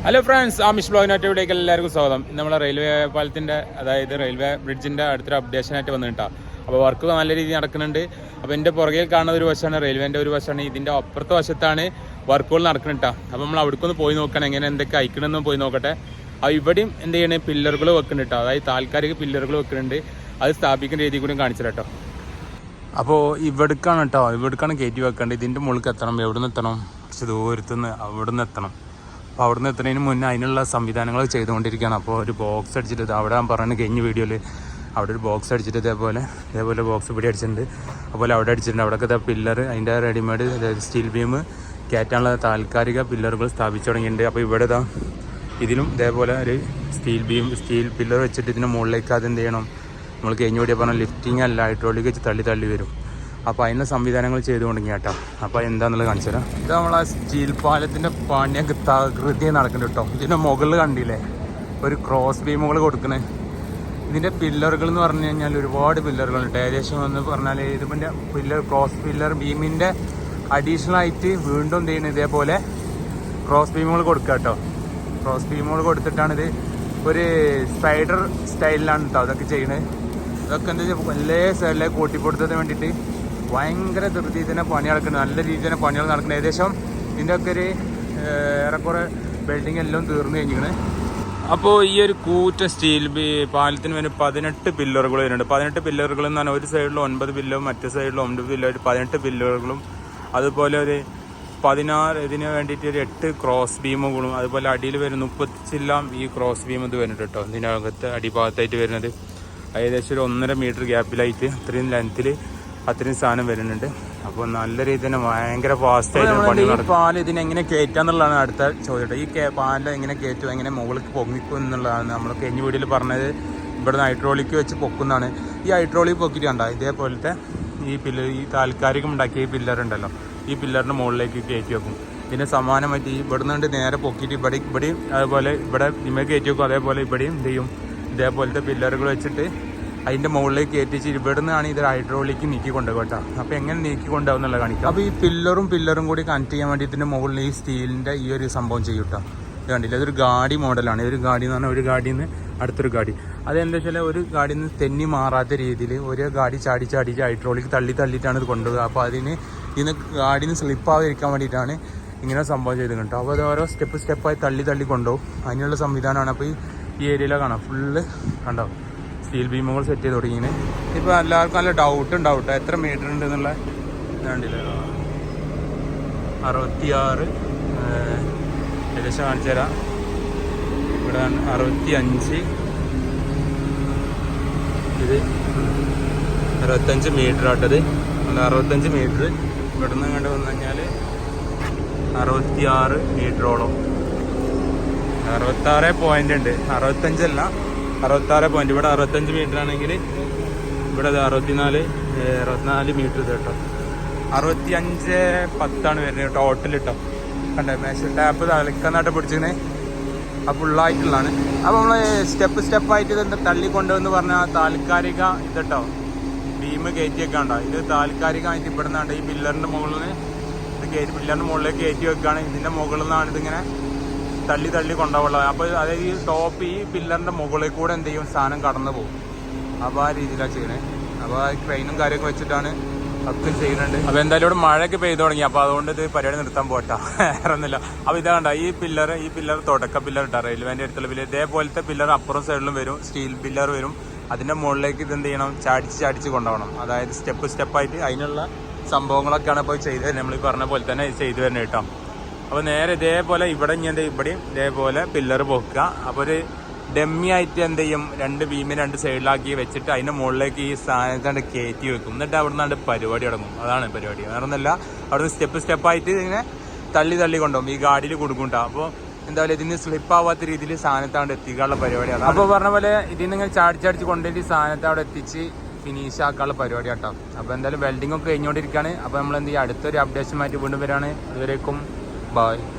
Hello friends, Amish ബ്ലോഗിനായിട്ട് എല്ലാവർക്കും സ്വാഗതം. നമ്മളെ റെയിൽവേ പാലത്തിൻ്റെ, അതായത് റെയിൽവേ ബ്രിഡ്ജിൻ്റെ അടുത്തൊരു അപ്ഡേഷനായിട്ട് വന്നിട്ടാണ്. അപ്പോൾ വർക്ക് നല്ല രീതിയിൽ നടക്കുന്നുണ്ട്. അപ്പോൾ എൻ്റെ പുറകിൽ കാണുന്ന ഒരു വശമാണ് റെയിൽവേൻ്റെ ഒരു വശമാണ്. ഇതിൻ്റെ അപ്പുറത്തെ വശത്താണ് വർക്കുകൾ നടക്കുന്നുണ്ടാ. അപ്പോൾ നമ്മൾ അവിടേക്കൊന്ന് പോയി നോക്കണം, എങ്ങനെ എന്തൊക്കെ അയക്കണമെന്ന് പോയി നോക്കട്ടെ. അപ്പോൾ ഇവിടെയും എന്ത് ചെയ്യണേ, പില്ലറുകൾ വെക്കുന്നുണ്ട് കേട്ടോ. അതായത് താൽക്കാലിക പില്ലറുകൾ വെക്കുന്നുണ്ട്. അത് സ്ഥാപിക്കുന്ന രീതി കൂടി കാണിച്ചു കേട്ടോ. അപ്പോൾ ഇവിടേക്കാണ് കേട്ടോ, ഇവിടേക്കാണ് കയറ്റി വെക്കേണ്ടത്. ഇതിൻ്റെ മുകളിൽ എത്തണം. എവിടെ നിന്ന് എത്തണം? കുറച്ച് ദൂരത്തുനിന്ന് അവിടെ നിന്ന് എത്തണം. അപ്പോൾ അവിടെ നിന്ന് എത്തുന്നതിന് മുന്നേ അതിനുള്ള സംവിധാനങ്ങൾ ചെയ്തുകൊണ്ടിരിക്കുകയാണ്. അപ്പോൾ ഒരു ബോക്സ് അടിച്ചിട്ട്, അവിടെ ഞാൻ പറയുന്നത് കഴിഞ്ഞ വീഡിയോയിൽ അവിടെ ഒരു ബോക്സ് അടിച്ചിട്ട് ഇതേപോലെ ബോക്സ് ഇവിടെ അടിച്ചിട്ടുണ്ട്. അതുപോലെ അവിടെ അടിച്ചിട്ടുണ്ട്. അവിടെയൊക്കെ പില്ലർ, അതിൻ്റെ റെഡിമെയ്ഡ് അതായത് സ്റ്റീൽ ബീം കയറ്റാനുള്ള താൽക്കാലിക പില്ലറുകൾ സ്ഥാപിച്ചു തുടങ്ങിയിട്ടുണ്ട്. അപ്പോൾ ഇവിടെ ഇതിലും ഇതേപോലെ ഒരു സ്റ്റീൽ പില്ലർ വെച്ചിട്ട് ഇതിൻ്റെ മുകളിലേക്ക് അതെന്ത് ചെയ്യണം, നമ്മൾ കഴിഞ്ഞ വീഡിയോ പറഞ്ഞാൽ ലിഫ്റ്റിംഗ് അല്ല, ഹൈഡ്രോളിക് വെച്ച് തള്ളി വരും. അപ്പോൾ അതിൻ്റെ സംവിധാനങ്ങൾ ചെയ്തു തുടങ്ങി കേട്ടോ. അപ്പോൾ എന്താണെന്നുള്ളത് കാണിച്ചു തരാം. ഇത് നമ്മളെ സ്റ്റീൽ പാലത്തിൻ്റെ പണിയൊക്കെ തകൃതി നടക്കുന്നുണ്ട് കേട്ടോ. ഇതിൻ്റെ മുകളിൽ കണ്ടില്ലേ ഒരു ക്രോസ് ബീമുകൾ കൊടുക്കണേ. ഇതിൻ്റെ പില്ലറുകൾ എന്ന് പറഞ്ഞു കഴിഞ്ഞാൽ ഒരുപാട് പില്ലറുകളുണ്ട്. ഏകദേശം എന്ന് പറഞ്ഞാൽ ഇതിൻ്റെ ക്രോസ് പില്ലർ ബീമിൻ്റെ അഡീഷണൽ ആയിട്ട് വീണ്ടും എന്ത് ചെയ്യുന്നത്, ഇതേപോലെ ക്രോസ് ബീമുകൾ കൊടുക്കുക കേട്ടോ. ക്രോസ് ബീമുകൾ കൊടുത്തിട്ടാണിത് ഒരു സ്പൈഡർ സ്റ്റൈലിലാണ് കേട്ടോ അതൊക്കെ ചെയ്യുന്നത്. ഇതൊക്കെ എന്താ വെച്ചാൽ എല്ലാ സൈഡിലേക്ക് കൂട്ടിപ്പൊടുത്തതിന് വേണ്ടിയിട്ട് ഭയങ്കര ധൃതി തന്നെ പണി നടക്കുന്നത്, നല്ല രീതിയിൽ തന്നെ പണികൾ നടക്കുന്നത്. ഏകദേശം ഇതിൻ്റെ ഒക്കെ ഒരു ഏറെക്കുറെ ബിൽഡിംഗ് എല്ലാം തീർന്നു കഴിഞ്ഞിരിക്കണേ. അപ്പോൾ ഈ ഒരു കൂറ്റ സ്റ്റീൽ പാലത്തിന് വേണ്ടി 18 പില്ലറുകൾ വരുന്നുണ്ട്. 18 പില്ലറുകൾ എന്ന് പറഞ്ഞാൽ ഒരു സൈഡിൽ 9 പില്ലറും മറ്റു സൈഡിൽ 9 പില്ലറും 18 പില്ലറുകളും, അതുപോലെ ഒരു 16 ഇതിന് വേണ്ടിയിട്ട് ഒരു 8 ക്രോസ് ബീമുകളും, അതുപോലെ അടിയിൽ വരുന്ന 30 ഈ ക്രോസ് ബീം ഇത് വരുന്നുണ്ട് കേട്ടോ. ഇതിനകത്ത് അടിഭാഗത്തായിട്ട് വരുന്നത് ഏകദേശം ഒരു 1.5 മീറ്റർ ഗ്യാപ്പിലായിട്ട് അത്രയും ലെങ്ത്തിൽ അത്രയും സാധനം വരുന്നുണ്ട്. അപ്പോൾ നല്ല രീതിയിൽ തന്നെ ഭയങ്കര ഫാസ്റ്റായിട്ട് പണി നടക്കും. പാല് ഇതിനെങ്ങനെ കയറ്റാന്നുള്ളതാണ് അടുത്ത ചോദ്യം. ഈ പാല് എങ്ങനെ കയറ്റും, എങ്ങനെ മുകളിലേക്ക് പൊങ്ങിക്കും എന്നുള്ളതാണ് നമ്മൾ കഴിഞ്ഞ വീഡിയോയിൽ പറഞ്ഞത്. ഇവിടുന്ന് ഹൈഡ്രോളിക് വെച്ച് പൊക്കുന്നതാണ്. ഈ ഹൈഡ്രോളിക് പൊക്കിയിട്ട് കണ്ട ഇതേപോലത്തെ ഈ താൽക്കാലികം ഉണ്ടാക്കിയ ഈ പില്ലർ ഉണ്ടല്ലോ, ഈ പില്ലറിൻ്റെ മുകളിലേക്ക് കയറ്റി വെക്കും. ഇതിന് സമാനമായിട്ട് ഈ ഇവിടുന്ന് നേരെ പൊക്കിയിട്ട് ഇവിടെയും അതുപോലെ ഇവിടെ ഇമ കയറ്റി വെക്കും. അതേപോലെ ഇവിടെയും എന്ത് ചെയ്യും, ഇതേപോലത്തെ പില്ലറുകൾ വെച്ചിട്ട് അതിൻ്റെ മുകളിലേക്ക് കയറ്റിച്ച് ഇവിടെ നിന്നാണ് ഇത് ഹൈഡ്രോളിക്ക് നീക്കി കൊണ്ടുപോകും കേട്ടോ. അപ്പോൾ എങ്ങനെ നീക്കി കൊണ്ടുപോകും എന്നുള്ള കാണിക്കാം. അപ്പോൾ ഈ പില്ലറും കൂടി കണക്ട് ചെയ്യാൻ വേണ്ടി ഇതിൻ്റെ മുകളിൽ ഈ സ്റ്റീലിൻ്റെ ഈ ഒരു സംഭവം ചെയ്യും കേട്ടോ. ഇത് കണ്ടില്ല, അതൊരു ഗാഡി മോഡലാണ്. ഒരു ഗാഡി എന്ന് പറഞ്ഞാൽ ഒരു ഗാഡിയിൽ നിന്ന് അടുത്തൊരു ഗാഡി. അതെന്താ വെച്ചാൽ ഒരു ഗാഡിയിൽ നിന്ന് തെന്നി മാറാത്ത രീതിയിൽ ഒരു ഗാഡി ചാടി ഹൈഡ്രോളിക്ക് തള്ളിയിട്ടാണ് ഇത് കൊണ്ടുപോകുക. അപ്പോൾ ഇതിന് ഗാഡിയിൽ നിന്ന് സ്ലിപ്പാകാതിരിക്കാൻ വേണ്ടിയിട്ടാണ് ഇങ്ങനെ സംഭവം ചെയ്ത് കേട്ടോ. അപ്പോൾ അത് ഓരോ സ്റ്റെപ്പായി തള്ളി കൊണ്ടുപോകും. അതിനുള്ള സംവിധാനമാണ്. അപ്പോൾ ഈ ഏരിയയിലാണ് കാണാം ഫുള്ള് കണ്ടോ സ്റ്റീൽ ബീമുകൾ സെറ്റ് ചെയ്ത് തുടങ്ങിയത്. ഇപ്പോൾ എല്ലാവർക്കും നല്ല ഡൗട്ട് ഉണ്ടാവും കേട്ടോ, എത്ര മീറ്റർ ഉണ്ട് എന്നുള്ള. കണ്ടില്ല, 66 ഏകദേശം കാണിച്ചു തരാം. ഇവിടെ 65, ഇത് 65 മീറ്റർ ആട്ടത്. 65 മീറ്റർ ഇവിടെ നിന്ന് കണ്ട് വന്നു കഴിഞ്ഞാൽ 66 മീറ്ററോളം. 66 പോയിന്റ് ഉണ്ട്, 65 അല്ല, 66 പോയിന്റ്. ഇവിടെ 65 മീറ്റർ ആണെങ്കിൽ ഇവിടെ 64 മീറ്റർ ഇത് കേട്ടോ. 65-10 വരുന്നത് ടോട്ടൽ കേട്ടോ. കണ്ടേ മേശ ടാപ്പ് തളിക്കന്നായിട്ട് പിടിച്ചിങ്ങനെ ആ ഫുള്ളായിട്ടുള്ളതാണ്. അപ്പോൾ നമ്മൾ സ്റ്റെപ്പായിട്ട് ഇത് തള്ളിക്കൊണ്ടുവന്ന് പറഞ്ഞാൽ താൽക്കാലിക ഇത് കേട്ടോ, ബീം കയറ്റിയൊക്കെ ഉണ്ടോ. ഇത് താൽക്കാലികമായിട്ട് ഇവിടെ നിന്നാണ്ട് ഈ പില്ലറിൻ്റെ മുകളിൽ പില്ലറിൻ്റെ മുകളിലേക്ക് കയറ്റി വെക്കുകയാണ്. ഇതിൻ്റെ മുകളിൽ നിന്നാണ് ഇതിങ്ങനെ തള്ളി കൊണ്ടുപോകുള്ളത്. അപ്പോൾ അതായത് ഈ ടോപ്പ് ഈ പില്ലറിൻ്റെ മുകളിൽ കൂടെ എന്ത് ചെയ്യും, സാധനം കടന്നു പോകും. അപ്പോൾ ആ രീതിയിലാണ് ചെയ്യണേ. അപ്പോൾ ആ ക്രെയിനും കാര്യമൊക്കെ വെച്ചിട്ടാണ് ഒക്കെ ചെയ്യുന്നുണ്ട്. അപ്പോൾ എന്തായാലും ഇവിടെ മഴയൊക്കെ പെയ്തു തുടങ്ങി. അപ്പോൾ അതുകൊണ്ട് ഇത് പരിപാടി നിർത്താൻ പോട്ടാ, വേറെ ഒന്നുമില്ല. അപ്പോൾ ഇതാണ്ട ഈ പില്ലർ തുടക്ക പില്ലർ ഇട്ടാ, റെയിൽവേൻ്റെ അടുത്തുള്ള പില്ലർ. ഇതേപോലത്തെ പില്ലർ അപ്പുറം സൈഡിലും വരും, സ്റ്റീൽ പില്ലർ വരും. അതിൻ്റെ മുകളിലേക്ക് ഇത് എന്ത് ചെയ്യണം, ചാടിച്ച് കൊണ്ടുപോകണം. അതായത് സ്റ്റെപ്പായിട്ട് അതിനുള്ള സംഭവങ്ങളൊക്കെയാണ് ഇപ്പോൾ ചെയ്ത് നമ്മൾ ഈ പറഞ്ഞ പോലെ തന്നെ ചെയ്തു വരുന്നത് കേട്ടോ. അപ്പോൾ നേരെ ഇതേപോലെ ഇവിടെയും ഇതേപോലെ പില്ലർ പൊക്കുക. അപ്പോൾ ഒരു ഡമ്മി ആയിട്ട് എന്ത് ചെയ്യും, 2 ബീമിന് 2 സൈഡിലാക്കി വെച്ചിട്ട് അതിൻ്റെ മുകളിലേക്ക് ഈ സാധനത്താണ്ട് കയറ്റി വെക്കും. എന്നിട്ട് അവിടെ നിന്നാണ്ട് പരിപാടി തുടങ്ങും. അതാണ് പരിപാടി, വേറെ ഒന്നുമല്ല. അവിടെ നിന്ന് സ്റ്റെപ്പായിട്ട് ഇങ്ങനെ തള്ളി കൊണ്ടുപോകും. ഈ ഗാഡിയിൽ കൊടുക്കുന്നുണ്ടാവും. അപ്പോൾ എന്താ പറയുക, ഇതിന് സ്ലിപ്പ് ആവാത്ത രീതിയിൽ സാധനത്താണ്ട് എത്തിക്കാനുള്ള പരിപാടിയാണ്. അപ്പോൾ പറഞ്ഞ പോലെ ഇതിൽ നിന്ന് ചാടിച്ച് കൊണ്ടുപോയി സാധനത്തെ അവിടെ എത്തിച്ച് ഫിനിഷ് ആക്കാനുള്ള പരിപാടി കേട്ടോ. അപ്പോൾ എന്തായാലും വെൽഡിംഗ് ഒക്കെ കഴിഞ്ഞുകൊണ്ടിരിക്കുകയാണ്. അപ്പോൾ നമ്മൾ എന്ത് ചെയ്യുക, അടുത്തൊരു അപ്ഡേഷനുമായിട്ട് വീണ്ടും വരികയാണ്. അതുവരേക്കും bye.